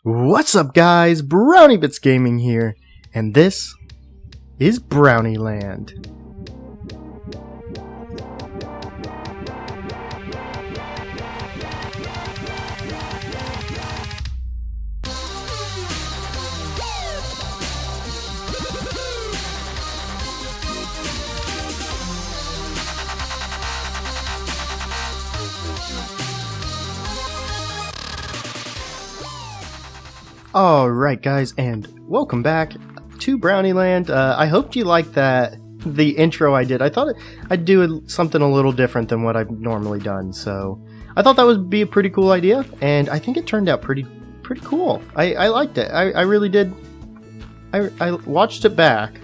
What's up, guys? BrownieBits Gaming here, and this is BrownieLand. Alright guys, and welcome back to BrownieLand. I hope you liked the intro I did. I thought I'd do something a little different than what I've normally done, so I thought that would be a pretty cool idea, and I think it turned out pretty cool. I liked it. I really did. I watched it back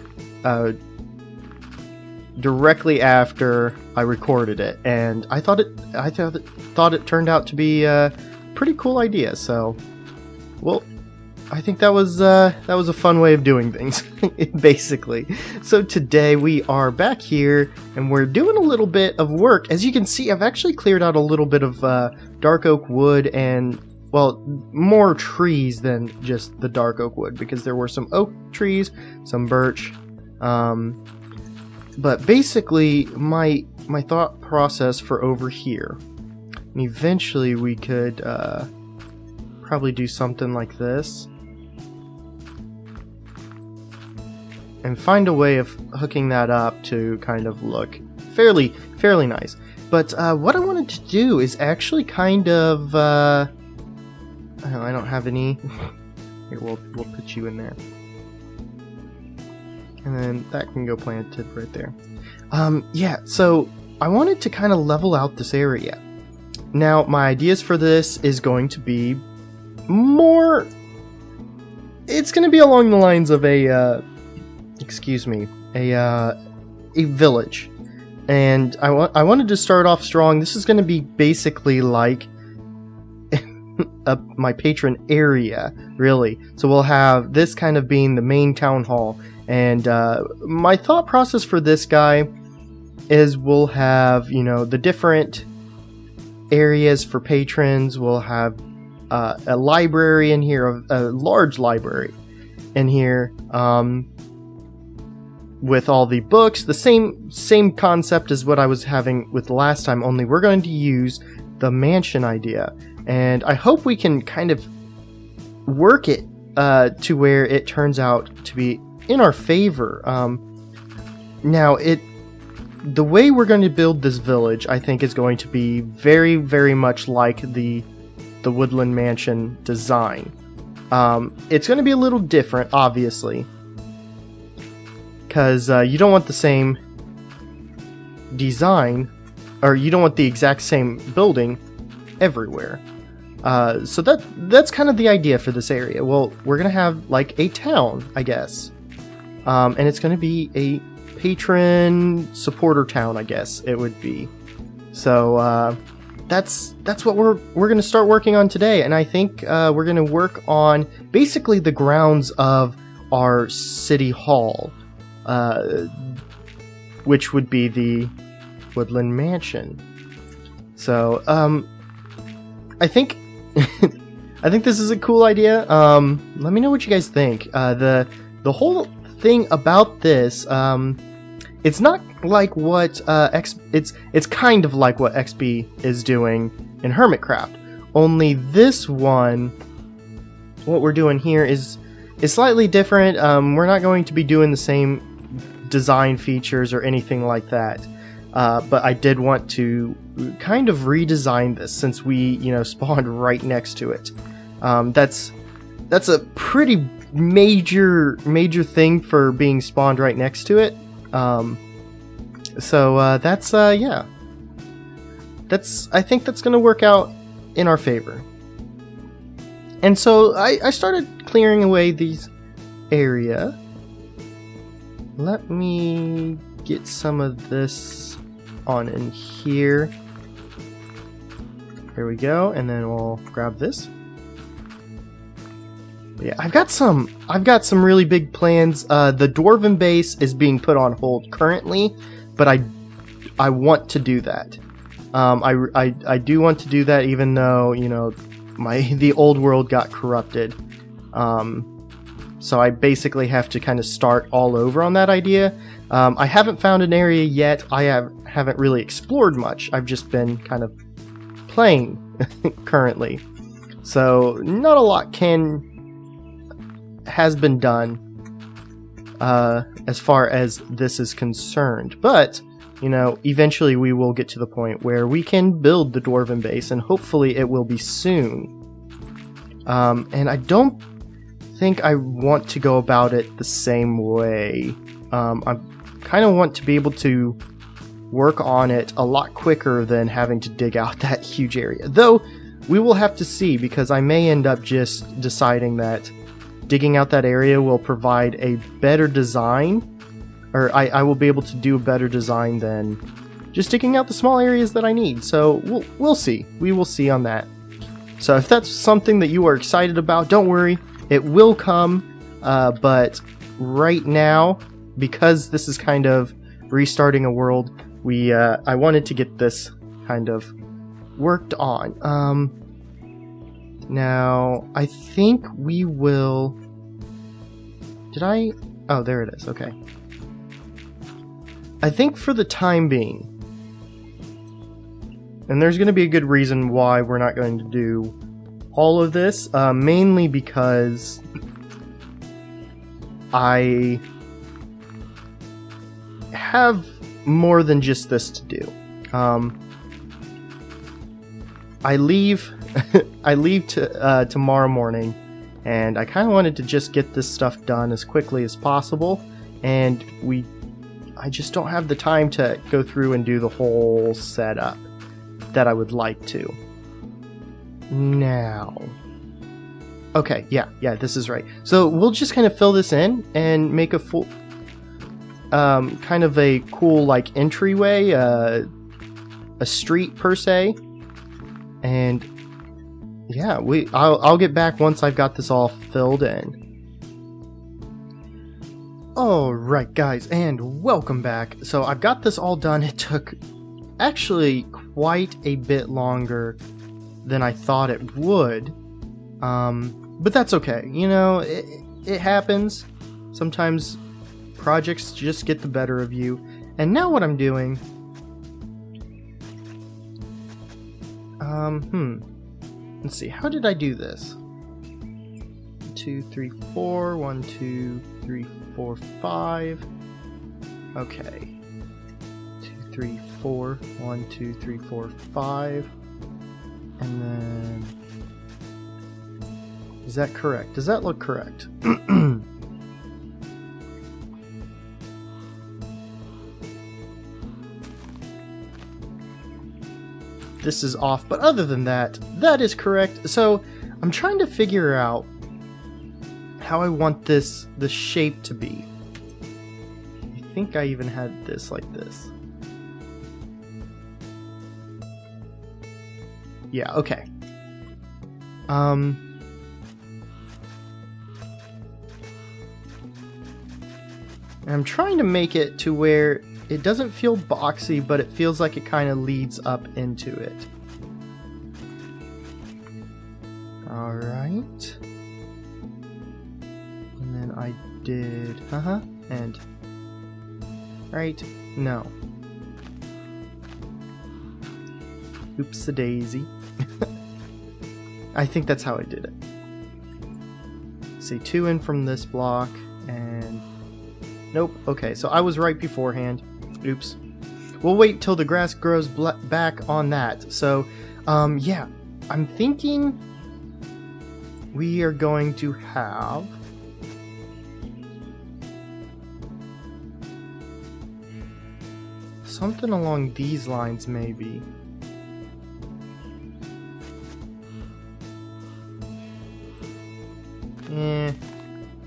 directly after I recorded it, and I thought it turned out to be a pretty cool idea. So, well, I think that was a fun way of doing things, basically. So today we are back here, and we're doing a little bit of work. As you can see, I've actually cleared out a little bit of dark oak wood and, well, more trees than just the dark oak wood, because there were some oak trees, some birch. But basically, my thought process for over here, and eventually we could probably do something like this. And find a way of hooking that up to kind of look fairly nice. But what I wanted to do is actually kind of I don't have any. Here, we'll put you in there, and then that can go planted right there. Yeah. So I wanted to kind of level out this area. Now my ideas for this is going to be more. It's going to be along the lines of a. A village, and I wanted to start off strong. This is going to be basically like my patron area, really. So we'll have this kind of being the main town hall, and my thought process for this guy is we'll have, you know, the different areas for patrons. We'll have a library in here, a large library in here. With all the books, the same concept as what I was having with last time, only we're going to use the mansion idea, and I hope we can kind of work it to where it turns out to be in our favor. Now, the way we're going to build this village, I think, is going to be very much like the Woodland Mansion design. It's going to be a little different, obviously, because you don't want the same design, or you don't want the exact same building everywhere. So that's kind of the idea for this area. Well, we're gonna have like a town, I guess, and it's gonna be a patron supporter town, I guess it would be. So that's what we're gonna start working on today, and I think we're gonna work on basically the grounds of our city hall. Which would be the Woodland Mansion. So, I think I think this is a cool idea. Let me know what you guys think. The whole thing about this, it's not like what it's kind of like what XB is doing in Hermitcraft. Only this one, what we're doing here is slightly different. We're not going to be doing the same design features or anything like that, but I did want to kind of redesign this since we, you know, spawned right next to it. That's a pretty major thing for being spawned right next to it. So that's yeah, I think that's gonna work out in our favor. And so I started clearing away these area. Let me get some of this on in here. There we go, and then we'll grab this. Yeah, I've got some really big plans. The Dwarven base is being put on hold currently, but I want to do that. I do want to do that, even though, you know, the old world got corrupted. So I basically have to kind of start all over on that idea. I haven't found an area yet. I haven't really explored much. I've just been kind of playing currently. So not a lot has been done as far as this is concerned. But, you know, eventually we will get to the point where we can build the Dwarven base, and hopefully it will be soon. And I don't think I want to go about it the same way. I kind of want to be able to work on it a lot quicker than having to dig out that huge area. Though, we will have to see, because I may end up just deciding that digging out that area will provide a better design, or I will be able to do a better design than just digging out the small areas that I need. So we'll see. We will see on that. So if that's something that you are excited about, don't worry. It will come, but right now, because this is kind of restarting a world, I wanted to get this kind of worked on. Now, I think we will... Oh, there it is, okay. I think for the time being, and there's going to be a good reason why we're not going to do all of this, mainly because I have more than just this to do. I leave tomorrow morning, and I kind of wanted to just get this stuff done as quickly as possible, and I just don't have the time to go through and do the whole setup that I would like to. Now, okay, yeah, this is right. So we'll just kind of fill this in and make a full, kind of a cool like entryway, a street per se, and yeah, I'll get back once I've got this all filled in. Alright guys, and welcome back. So I've got this all done. It took actually quite a bit longer than I thought it would, but that's okay. You know, it happens. Sometimes projects just get the better of you. And now what I'm doing, let's see, how did I do this? 1, 2, 3, 4, 1, 2, 3, 4, 5. Okay. 2, 3, 4, 1, 2, 3, 4, 5. And then, is that correct? Does that look correct? This is off, but other than that, that is correct. So I'm trying to figure out how I want the shape to be. I think I even had this like this. Yeah, okay. And I'm trying to make it to where it doesn't feel boxy, but it feels like it kind of leads up into it. Alright. And then I did... and... Right? No. Oops-a-daisy. I think that's how I did it. Say 2 in from this block, and... Nope, okay, so I was right beforehand. Oops. We'll wait till the grass grows back on that. So, yeah, I'm thinking we are going to have... something along these lines, maybe.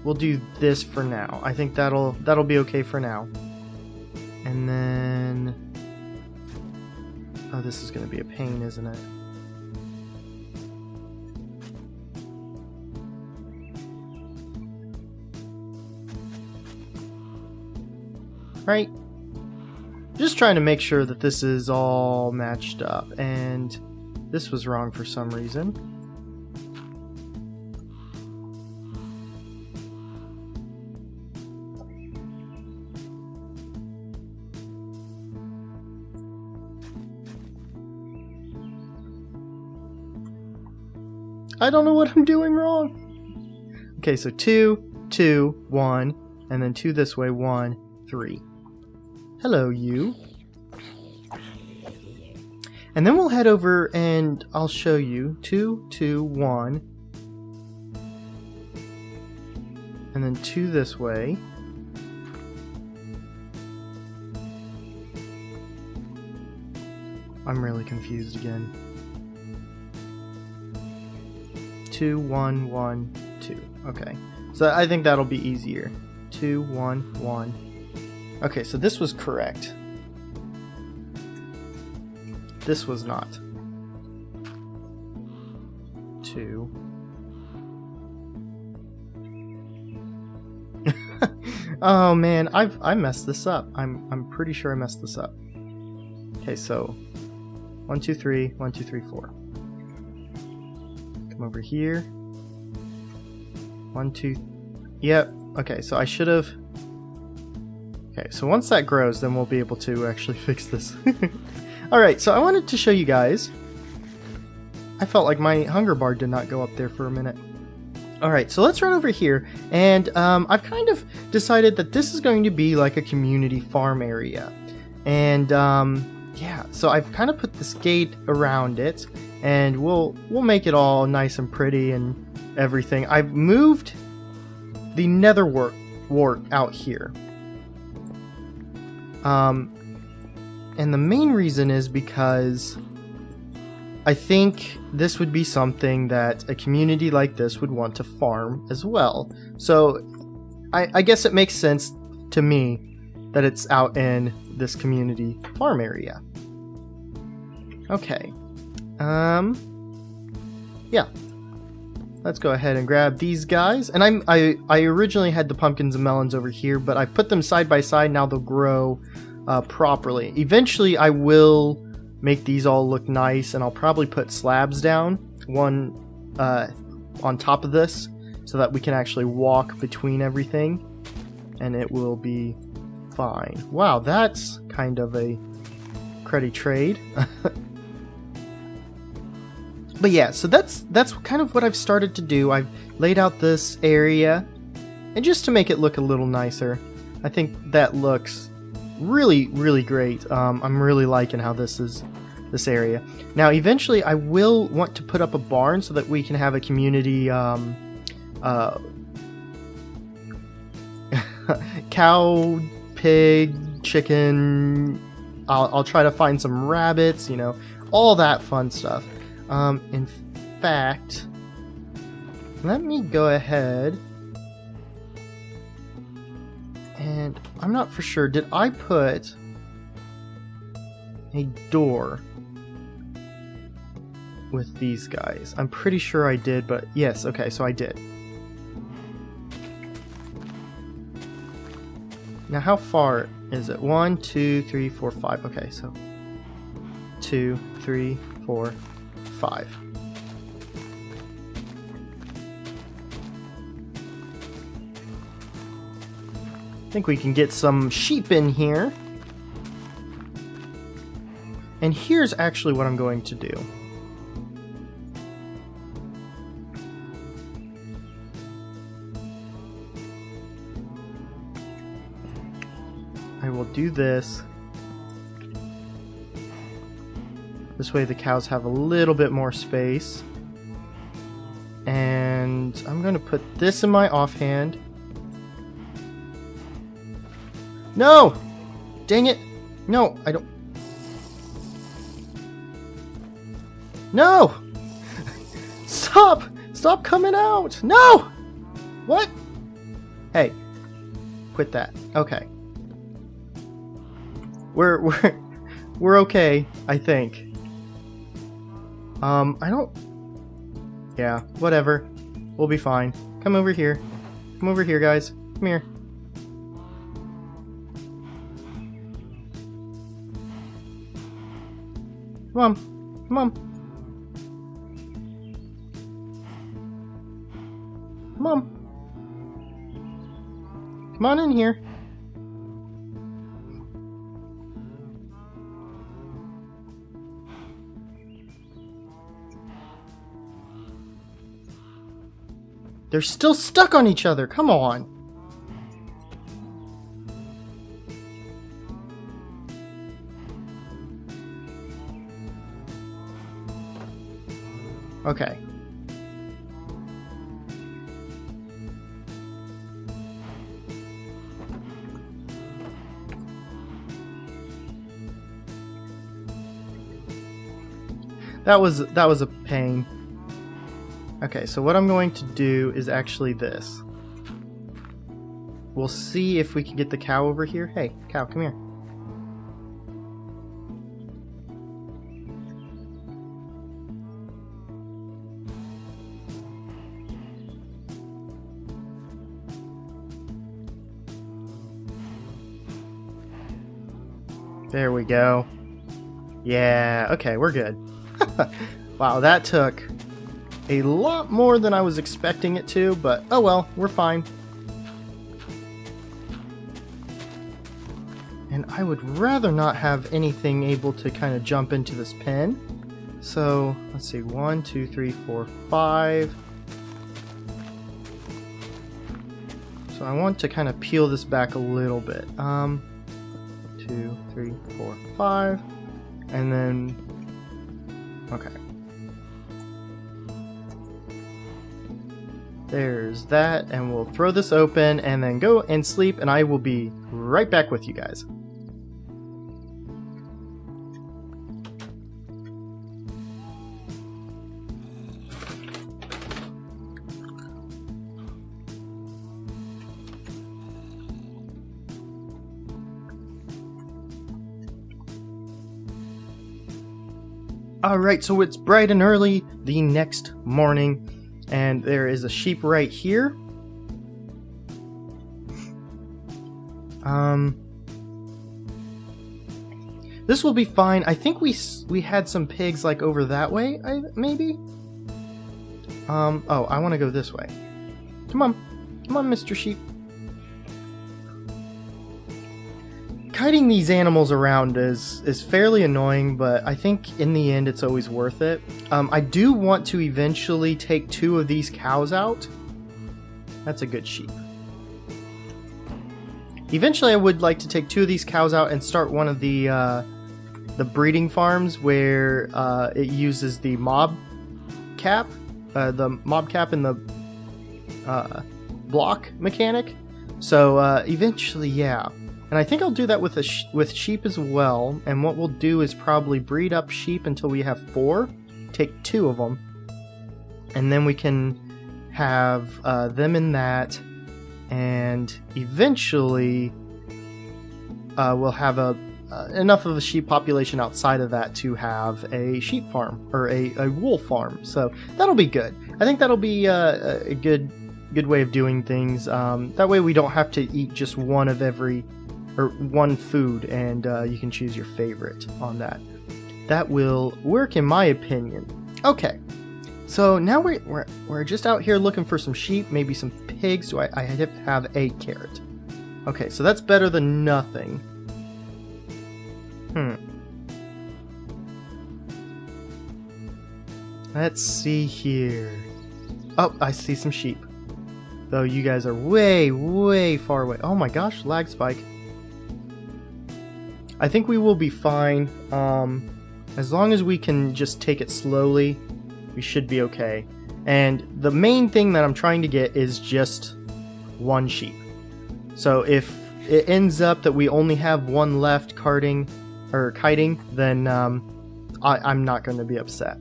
We'll do this for now. I think that'll be okay for now. And then... Oh, this is going to be a pain, isn't it? Right? Just trying to make sure that this is all matched up. And this was wrong for some reason. I don't know what I'm doing wrong. Okay, so 2, 2, 1, and then 2 this way, 1, 3. Hello, you. And then we'll head over and I'll show you 2, 2, 1, and then 2 this way. I'm really confused again. 2, 1, 1, 2. Okay, so I think that'll be easier. 2, 1, 1. Okay, so this was correct. This was not. 2. Oh man, I messed this up. I'm pretty sure I messed this up. Okay, so 1, 2, 3, 1, 2, 3, 4. Come over here. 1, 2. Yep. Okay, so I should have. Okay, so once that grows, then we'll be able to actually fix this. Alright, so I wanted to show you guys. I felt like my hunger bar did not go up there for a minute. Alright, so let's run over here, and I've kind of decided that this is going to be like a community farm area. And yeah, so I've kind of put this gate around it, and we'll make it all nice and pretty and everything. I've moved the nether wart out here. And the main reason is because I think this would be something that a community like this would want to farm as well. So I guess it makes sense to me that it's out in this community farm area. Okay. Yeah. Let's go ahead and grab these guys. And I originally had the pumpkins and melons over here, but I put them side by side. Now they'll grow properly. Eventually I will make these all look nice, and I'll probably put slabs down, one on top of this, so that we can actually walk between everything, and it will be fine. Wow, that's kind of a cruddy trade. But yeah, so that's kind of what I've started to do. I've laid out this area, and just to make it look a little nicer, I think that looks really, really great. I'm really liking how this area. Now, eventually, I will want to put up a barn so that we can have a community cow, pig, chicken. I'll try to find some rabbits, you know, all that fun stuff. In fact, let me go ahead. And I'm not for sure. Did I put a door with these guys? I'm pretty sure I did, but yes, okay, so I did. Now, how far is it? 1, 2, 3, 4, 5. Okay, so 2, 3, 4, 5. I think we can get some sheep in here. And here's actually what I'm going to do. I will do this. This way the cows have a little bit more space. And I'm going to put this in my offhand. No! Dang it! No, I don't... No! Stop! Stop coming out! No! What? Hey. Quit that. Okay. We're okay, I think. I don't... Yeah, whatever. We'll be fine. Come over here. Come over here, guys. Come here. Come on. Come on. Come on. Come on in here. They're still stuck on each other. Come on. Okay. That was a pain. Okay, so what I'm going to do is actually this. We'll see if we can get the cow over here. Hey, cow, come here. There we go. Yeah, okay, we're good. Wow, that took a lot more than I was expecting it to, but oh well, we're fine. And I would rather not have anything able to kind of jump into this pen. So, let's see, 1, 2, 3, 4, 5. So I want to kind of peel this back a little bit. 2, 3, 4, 5. And then, okay. There's that, and we'll throw this open and then go and sleep, and I will be right back with you guys. Alright, so it's bright and early the next morning, and there is a sheep right here. This will be fine. I think we had some pigs like over that way, maybe? Oh, I want to go this way. Come on, Mr. Sheep. Kiting these animals around is fairly annoying, but I think in the end it's always worth it. I do want to eventually take 2 of these cows out. That's a good sheep. Eventually I would like to take 2 of these cows out and start one of the breeding farms where it uses the mob cap and the block mechanic. So eventually, yeah. And I think I'll do that with sheep as well. And what we'll do is probably breed up sheep until we have 4. Take 2 of them. And then we can have them in that. And eventually we'll have enough of a sheep population outside of that to have a sheep farm. Or a wool farm. So that'll be good. I think that'll be a good way of doing things. That way we don't have to eat just one of every... or one food, and you can choose your favorite on that. That will work in my opinion. Okay, so now we're just out here looking for some sheep, maybe some pigs. So I have a carrot. Okay, so that's better than nothing. Let's see here. Oh, I see some sheep. Though you guys are way far away. Oh my gosh, lag spike. I think we will be fine. As long as we can just take it slowly, we should be okay. And the main thing that I'm trying to get is just 1 sheep. So if it ends up that we only have 1 left kiting, then I'm not going to be upset.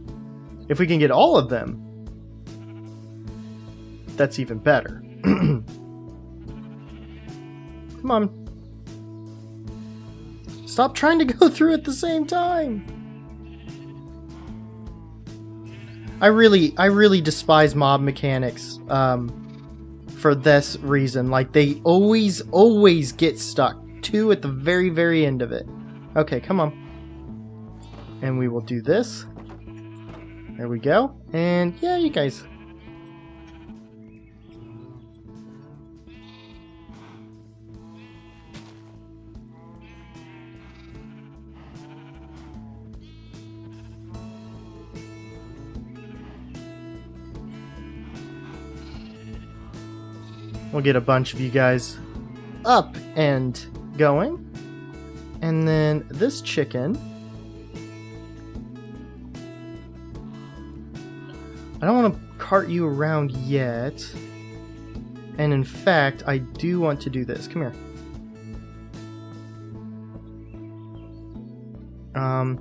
If we can get all of them, that's even better. Come on. Stop trying to go through at the same time. I really despise mob mechanics for this reason. Like, they always get stuck. 2 at the very end of it. Okay, come on. And we will do this. There we go. And yeah, you guys. We'll get a bunch of you guys up and going. And then this chicken, I don't want to cart you around yet. And in fact, I do want to do this. Come here.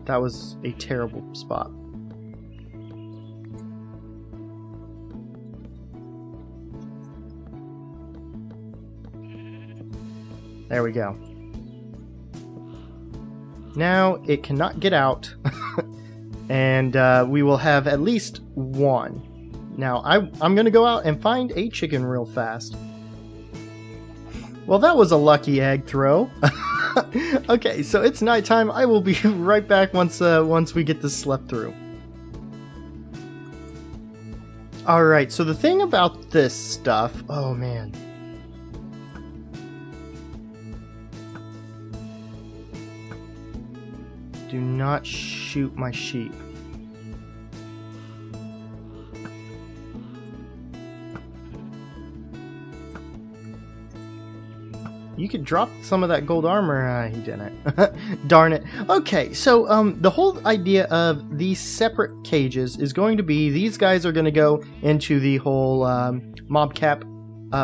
That was a terrible spot. There we go. Now it cannot get out, and we will have at least one. Now I'm gonna go out and find a chicken real fast. Well, that was a lucky egg throw. Okay, so it's nighttime. I will be right back once we get this slept through. All right. So the thing about this stuff, oh man. Do not shoot my sheep. You could drop some of that gold armor. He didn't. Darn it. Okay, so the whole idea of these separate cages is going to be these guys are going to go into the whole mobcap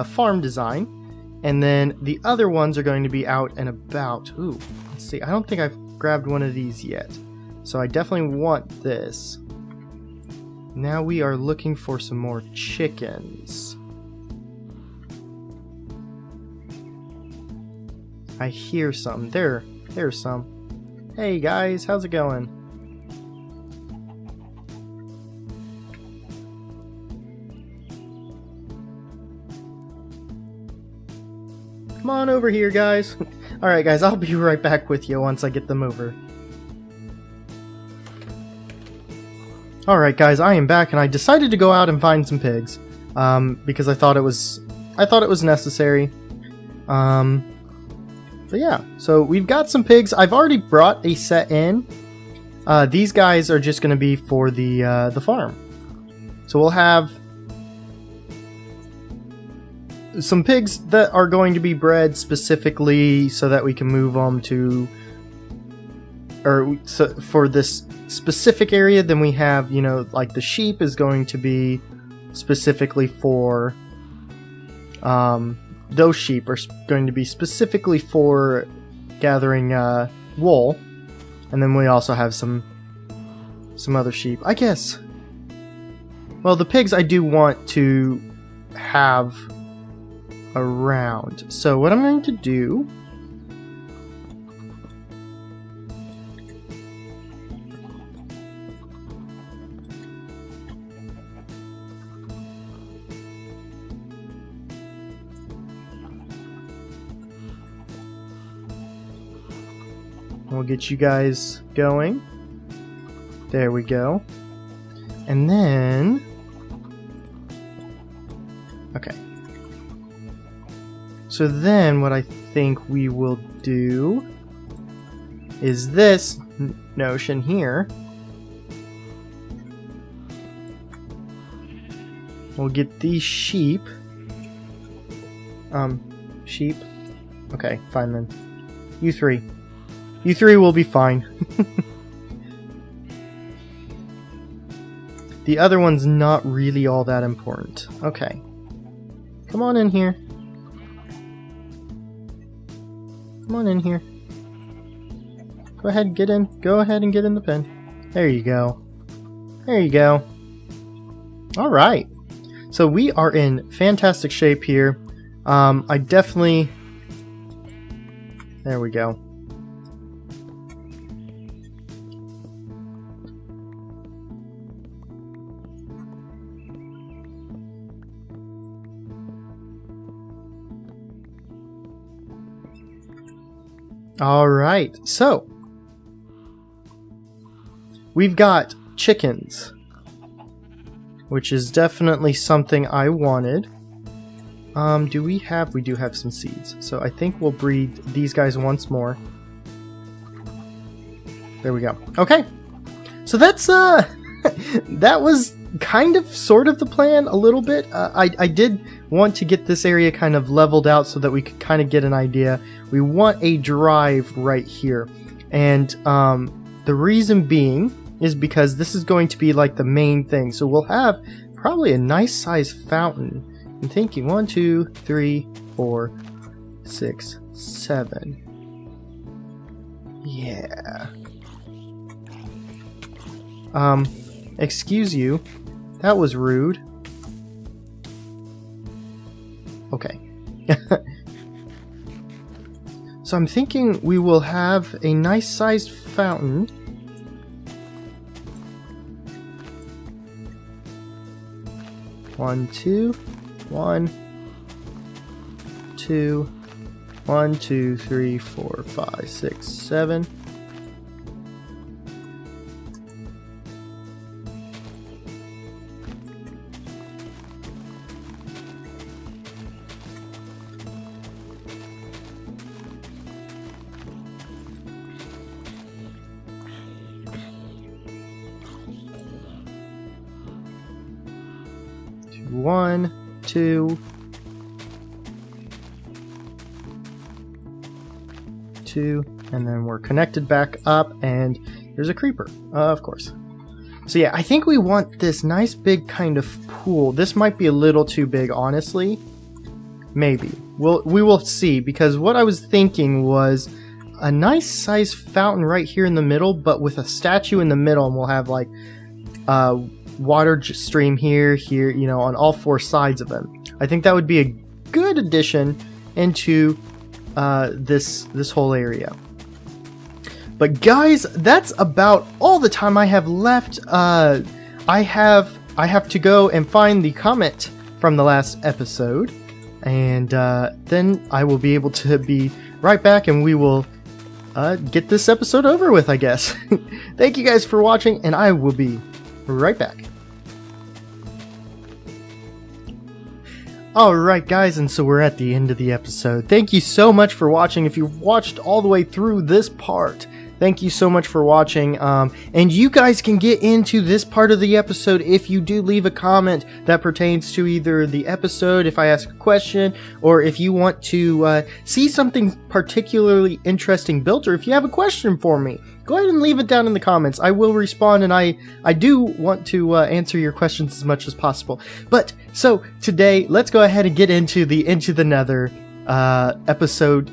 farm design, and then the other ones are going to be out and about. Ooh, let's see. I don't think I've grabbed one of these yet, so I definitely want this. Now we are looking for some more chickens. I hear some. There's some. Hey guys, how's it going? Come on over here, guys. Alright guys, I'll be right back with you once I get them over. Alright guys, I am back and I decided to go out and find some pigs. Because I thought it was necessary. But yeah, so we've got some pigs. I've already brought a set in. These guys are just going to be for the farm. So we'll have some pigs that are going to be bred specifically so that we can move them to, or so for this specific area. Then we have, you know, like the sheep is going to be specifically for, those sheep are going to be specifically for gathering wool, and then we also have some other sheep, I guess. Well, the pigs I do want to have around. So what I'm going to do we'll get you guys going. There we go. And then okay. So then what I think we will do is this notion here. We'll get these sheep. Sheep. Okay, fine then. You three. You three will be fine. The other one's not really all that important. Okay. Come on in here. Come on in here. Go ahead and get in. Go ahead and get in the pen. There you go. There you go. Alright. So we are in fantastic shape here. I definitely... There we go. Alright, so we've got chickens, which is definitely something I wanted. Do we have? We do have some seeds, so I think we'll breed these guys once more. There we go. Okay, so that's that was kind of, sort of the plan a little bit. I did want to get this area kind of leveled out so that we could kind of get an idea. We want a drive right here. And the reason being is because this is going to be like the main thing. So we'll have probably a nice size fountain. I'm thinking 1, 2, 3, 4, 6, 7. Yeah. Excuse you. That was rude. Okay. So I'm thinking we will have a nice sized fountain. One, two, 1, 2, 1, 2, 3, 4, 5, 6, 7. One, two, 2, and then we're connected back up, and there's a creeper, of course. So yeah, I think we want this nice big kind of pool. This might be a little too big, honestly. Maybe. We will see, because what I was thinking was a nice size fountain right here in the middle, but with a statue in the middle, and we'll have like water stream here, you know, on all 4 sides of them. I think that would be a good addition into this whole area. But guys, that's about all the time I have left. I have to go and find the comment from the last episode, and then I will be able to be right back, and we will get this episode over with, I guess. Thank you guys for watching, and I will be right back. Alright guys, and so we're at the end of the episode. Thank you so much for watching. If you've watched all the way through this part, thank you so much for watching. And you guys can get into this part of the episode if you do leave a comment that pertains to either the episode, if I ask a question, or if you want to see something particularly interesting built, or if you have a question for me. Go ahead and leave it down in the comments. I will respond, and I do want to answer your questions as much as possible. But, so, today, let's go ahead and get into the Into the Nether episode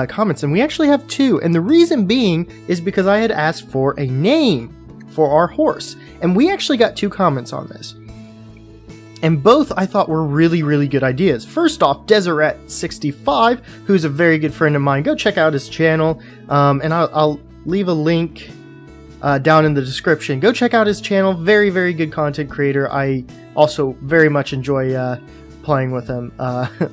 comments. And we actually have 2, and the reason being is because I had asked for a name for our horse. And we actually got 2 comments on this. And both I thought were really, really good ideas. First off, Deseret65, who's a very good friend of mine. Go check out his channel, and I'll leave a link down in the description. Go check out his channel. Very, very good content creator. I also very much enjoy playing with him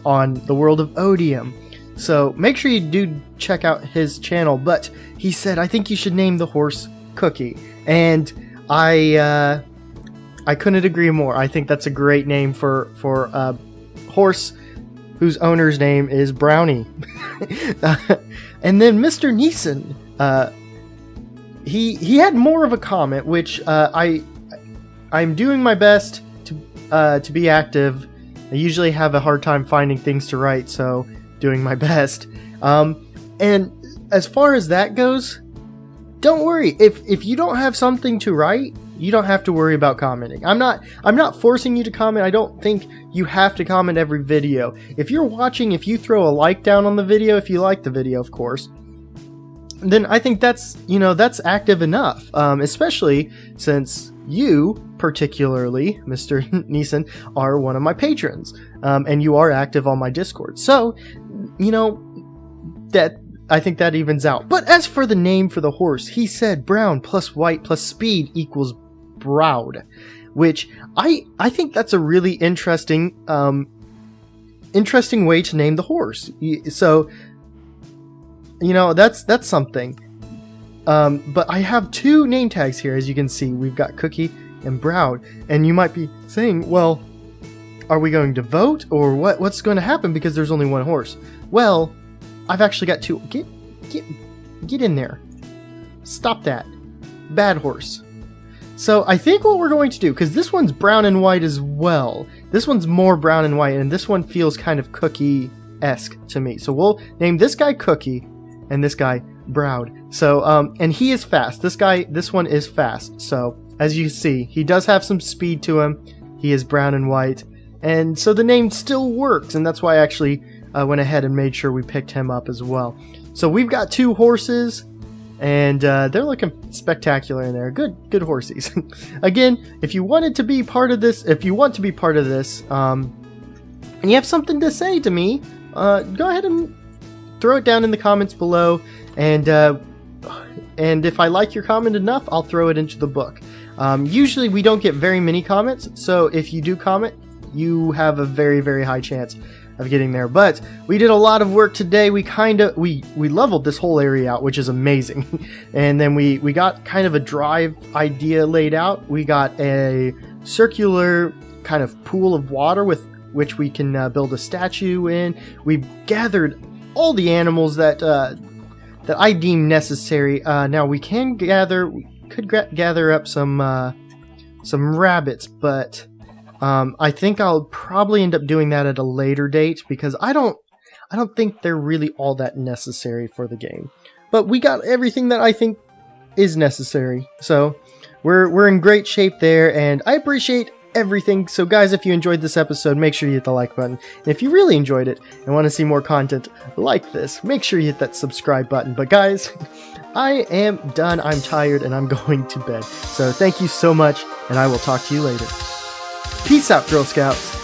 on the world of Odium. So make sure you do check out his channel. But he said, I think you should name the horse Cookie. And I couldn't agree more. I think that's a great name for a horse whose owner's name is Brownie. And then Mr. Neeson, he had more of a comment, which I'm doing my best to be active. I usually have a hard time finding things to write, so doing my best. And as far as that goes, don't worry. If you don't have something to write, you don't have to worry about commenting. I'm not forcing you to comment. I don't think you have to comment every video. If you're watching, if you throw a like down on the video, if you like the video, of course, then I think that's active enough. Especially since you, particularly, Mr. Neeson, are one of my patrons, and you are active on my Discord. So, that I think that evens out. But as for the name for the horse, he said brown plus white plus speed equals Browd, which I think that's a really interesting way to name the horse. So, that's something. But I have 2 name tags here, as you can see. We've got Cookie and Browd, and you might be saying, well, are we going to vote, or what's going to happen because there's only 1 horse? Well, I've actually got 2. Get in there. Stop that. Bad horse. So I think what we're going to do, because this one's brown and white as well. This one's more brown and white, and this one feels kind of Cookie-esque to me. So we'll name this guy Cookie, and this guy Browd. So, and he is fast. This one is fast. So, as you see, he does have some speed to him. He is brown and white. And so the name still works, and that's why I actually went ahead and made sure we picked him up as well. So we've got 2 horses, and they're looking spectacular in there. Good horsies. Again, if you wanted to be part of this, and you have something to say to me, go ahead and throw it down in the comments below, and if I like your comment enough, I'll throw it into the book. Usually we don't get very many comments, so if you do comment, you have a very, very high chance of getting there. But we did a lot of work today. We leveled this whole area out, which is amazing. And then we got kind of a drive idea laid out. We got a circular kind of pool of water with which we can build a statue in. We gathered all the animals that I deem necessary. Now we could gather up some rabbits, but I think I'll probably end up doing that at a later date, because I don't think they're really all that necessary for the game. But we got everything that I think is necessary, so we're in great shape there, and I appreciate everything. So guys, if you enjoyed this episode, make sure you hit the like button. And if you really enjoyed it and want to see more content like this, make sure you hit that subscribe button. But guys, I am done. I'm tired and I'm going to bed. So thank you so much, and I will talk to you later. Peace out, Girl Scouts.